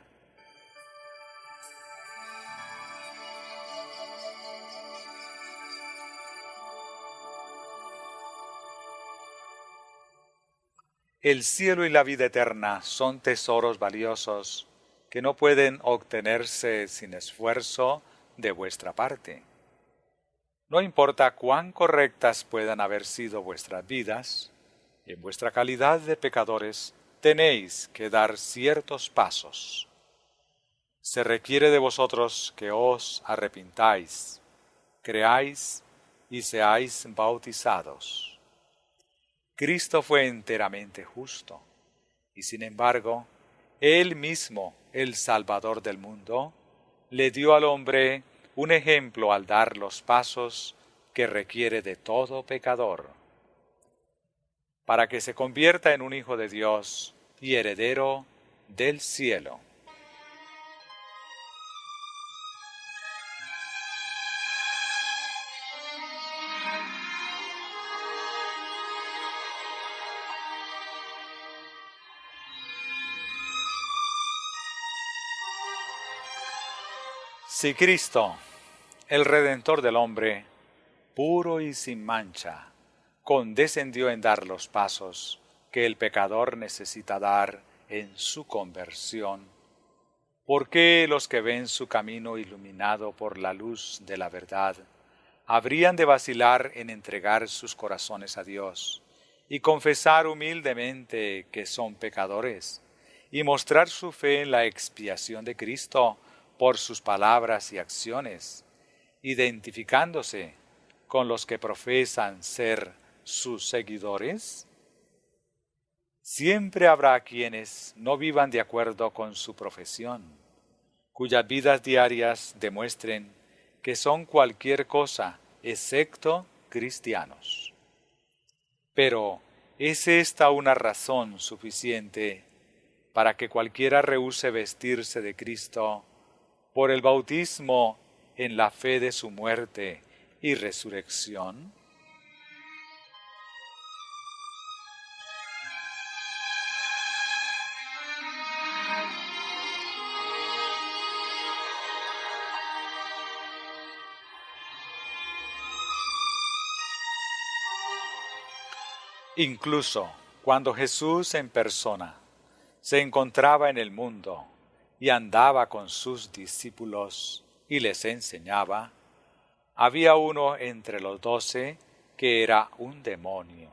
El cielo y la vida eterna son tesoros valiosos que no pueden obtenerse sin esfuerzo de vuestra parte. No importa cuán correctas puedan haber sido vuestras vidas, en vuestra calidad de pecadores tenéis que dar ciertos pasos. Se requiere de vosotros que os arrepintáis, creáis y seáis bautizados. Cristo fue enteramente justo, y sin embargo, Él mismo, el Salvador del mundo, le dio al hombre un ejemplo al dar los pasos que requiere de todo pecador, para que se convierta en un hijo de Dios y heredero del cielo. Si Cristo, el Redentor del hombre, puro y sin mancha, condescendió en dar los pasos que el pecador necesita dar en su conversión, ¿por qué los que ven su camino iluminado por la luz de la verdad habrían de vacilar en entregar sus corazones a Dios y confesar humildemente que son pecadores y mostrar su fe en la expiación de Cristo por sus palabras y acciones, identificándose con los que profesan ser sus seguidores? Siempre habrá quienes no vivan de acuerdo con su profesión, cuyas vidas diarias demuestren que son cualquier cosa excepto cristianos. Pero ¿es esta una razón suficiente para que cualquiera rehúse vestirse de Cristo por el bautismo en la fe de su muerte y resurrección? Incluso cuando Jesús en persona se encontraba en el mundo y andaba con sus discípulos y les enseñaba, había uno entre los 12 que era un demonio.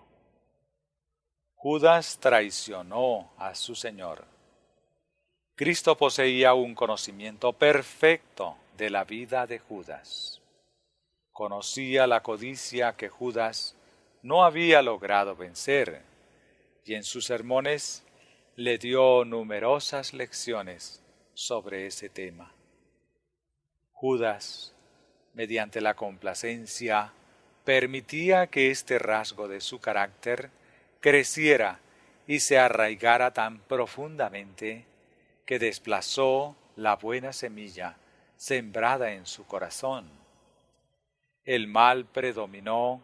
Judas traicionó a su Señor. Cristo poseía un conocimiento perfecto de la vida de Judas. Conocía la codicia que Judas no había logrado vencer, y en sus sermones le dio numerosas lecciones sobre ese tema. Judas, mediante la complacencia, permitía que este rasgo de su carácter creciera y se arraigara tan profundamente que desplazó la buena semilla sembrada en su corazón. El mal predominó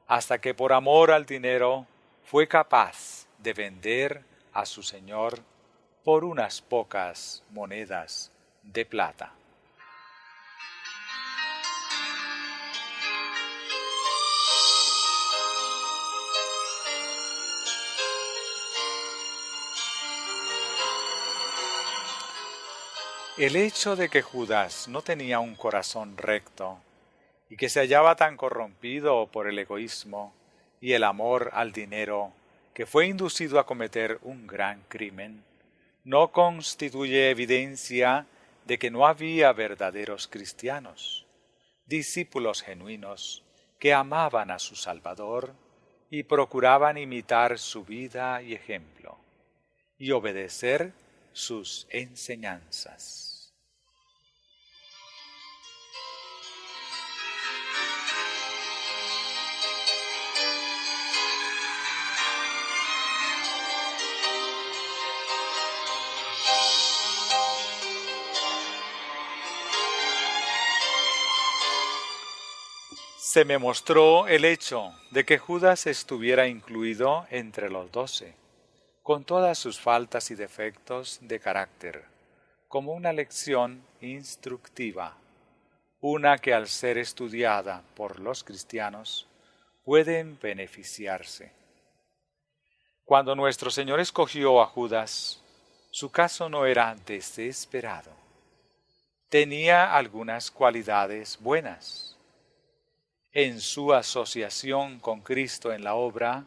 hasta que por amor al dinero fue capaz de vender a su Señor por unas pocas monedas de plata. El hecho de que Judas no tenía un corazón recto y que se hallaba tan corrompido por el egoísmo y el amor al dinero que fue inducido a cometer un gran crimen, no constituye evidencia de que no había verdaderos cristianos, discípulos genuinos que amaban a su Salvador y procuraban imitar su vida y ejemplo y obedecer sus enseñanzas. Se me mostró el hecho de que Judas estuviera incluido entre los 12, con todas sus faltas y defectos de carácter, como una lección instructiva, una que al ser estudiada por los cristianos pueden beneficiarse. Cuando nuestro Señor escogió a Judas, su caso no era desesperado. Tenía algunas cualidades buenas. En su asociación con Cristo en la obra,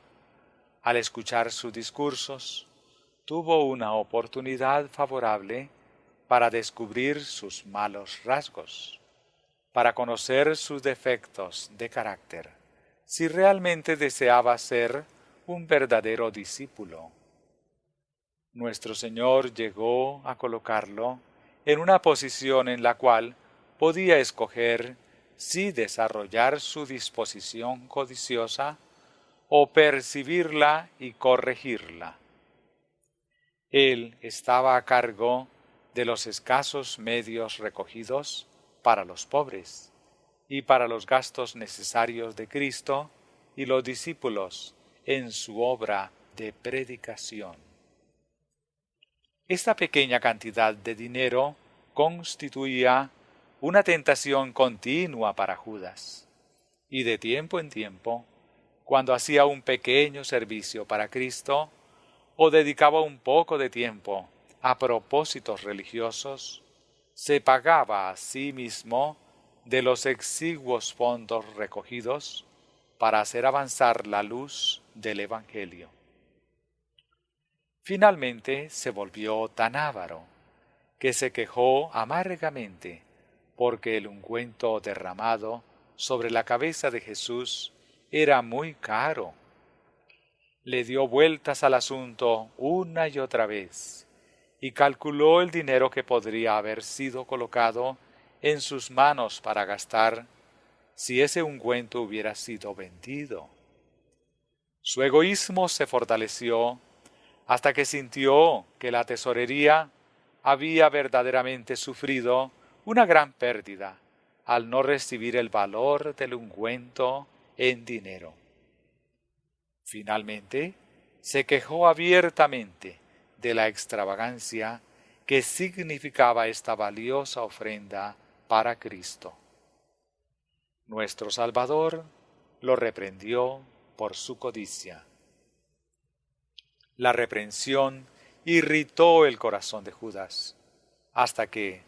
al escuchar sus discursos, tuvo una oportunidad favorable para descubrir sus malos rasgos, para conocer sus defectos de carácter, si realmente deseaba ser un verdadero discípulo. Nuestro Señor llegó a colocarlo en una posición en la cual podía escoger si desarrollar su disposición codiciosa o percibirla y corregirla. Él estaba a cargo de los escasos medios recogidos para los pobres y para los gastos necesarios de Cristo y los discípulos en su obra de predicación. Esta pequeña cantidad de dinero constituía una tentación continua para Judas. Y de tiempo en tiempo, cuando hacía un pequeño servicio para Cristo o dedicaba un poco de tiempo a propósitos religiosos, se pagaba a sí mismo de los exiguos fondos recogidos para hacer avanzar la luz del Evangelio. Finalmente se volvió tan avaro que se quejó amargamente porque el ungüento derramado sobre la cabeza de Jesús era muy caro. Le dio vueltas al asunto una y otra vez y calculó el dinero que podría haber sido colocado en sus manos para gastar si ese ungüento hubiera sido vendido. Su egoísmo se fortaleció hasta que sintió que la tesorería había verdaderamente sufrido una gran pérdida al no recibir el valor del ungüento en dinero. Finalmente, se quejó abiertamente de la extravagancia que significaba esta valiosa ofrenda para Cristo. Nuestro Salvador lo reprendió por su codicia. La reprensión irritó el corazón de Judas, hasta que,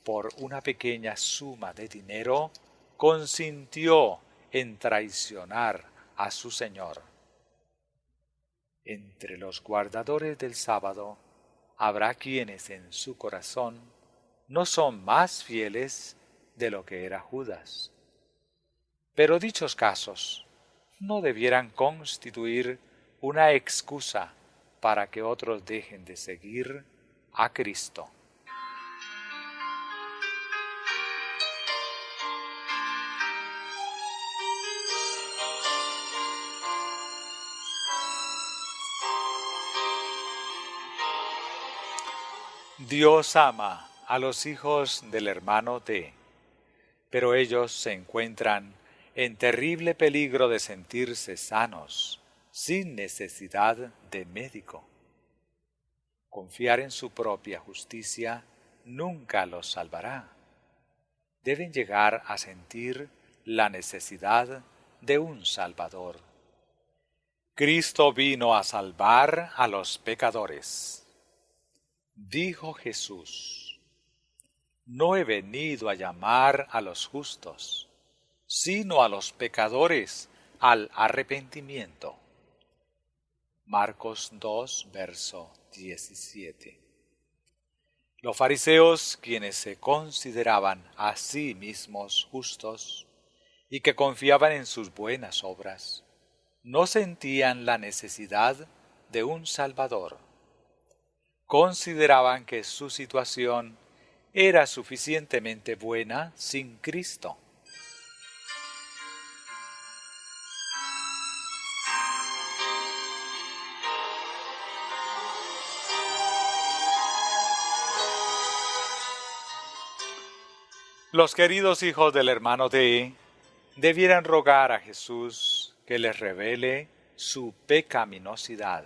por una pequeña suma de dinero, consintió en traicionar a su Señor. Entre los guardadores del sábado habrá quienes en su corazón no son más fieles de lo que era Judas. Pero dichos casos no debieran constituir una excusa para que otros dejen de seguir a Cristo. Dios ama a los hijos del hermano T, pero ellos se encuentran en terrible peligro de sentirse sanos, sin necesidad de médico. Confiar en su propia justicia nunca los salvará. Deben llegar a sentir la necesidad de un Salvador. Cristo vino a salvar a los pecadores. Dijo Jesús: no he venido a llamar a los justos, sino a los pecadores al arrepentimiento. Marcos 2, verso 17. Los fariseos, quienes se consideraban a sí mismos justos y que confiaban en sus buenas obras, no sentían la necesidad de un Salvador. Consideraban que su situación era suficientemente buena sin Cristo. Los queridos hijos del hermano D debieran rogar a Jesús que les revele su pecaminosidad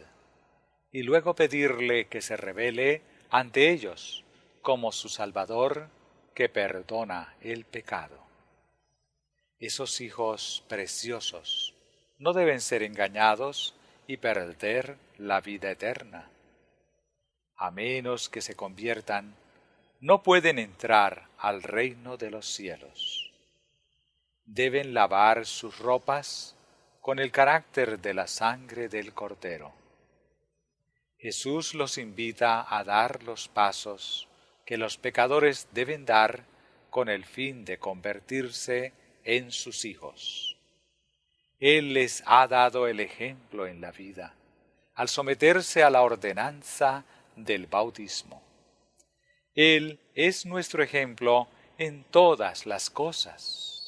y luego pedirle que se revele ante ellos como su Salvador que perdona el pecado. Esos hijos preciosos no deben ser engañados y perder la vida eterna. A menos que se conviertan, no pueden entrar al reino de los cielos. Deben lavar sus ropas con el carácter de la sangre del Cordero. Jesús los invita a dar los pasos que los pecadores deben dar con el fin de convertirse en sus hijos. Él les ha dado el ejemplo en la vida, al someterse a la ordenanza del bautismo. Él es nuestro ejemplo en todas las cosas.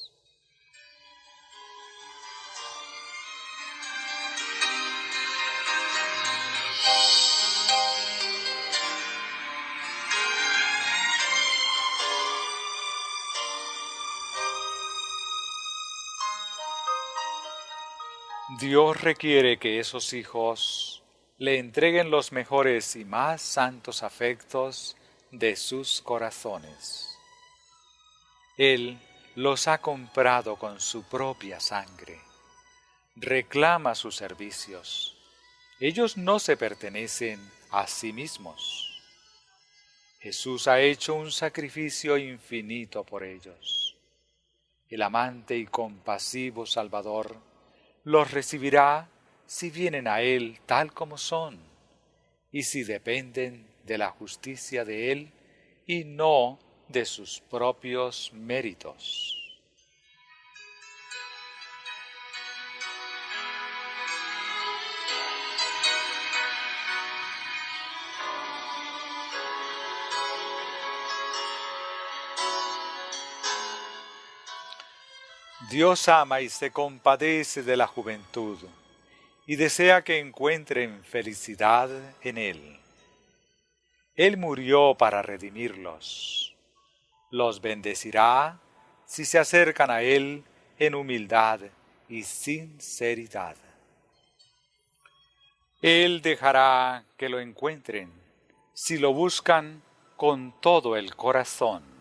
Dios requiere que esos hijos le entreguen los mejores y más santos afectos de sus corazones. Él los ha comprado con su propia sangre. Reclama sus servicios. Ellos no se pertenecen a sí mismos. Jesús ha hecho un sacrificio infinito por ellos. El amante y compasivo Salvador los recibirá si vienen a Él tal como son y si dependen de la justicia de Él y no de sus propios méritos. Dios ama y se compadece de la juventud y desea que encuentren felicidad en Él. Él murió para redimirlos. Los bendecirá si se acercan a Él en humildad y sinceridad. Él dejará que lo encuentren si lo buscan con todo el corazón.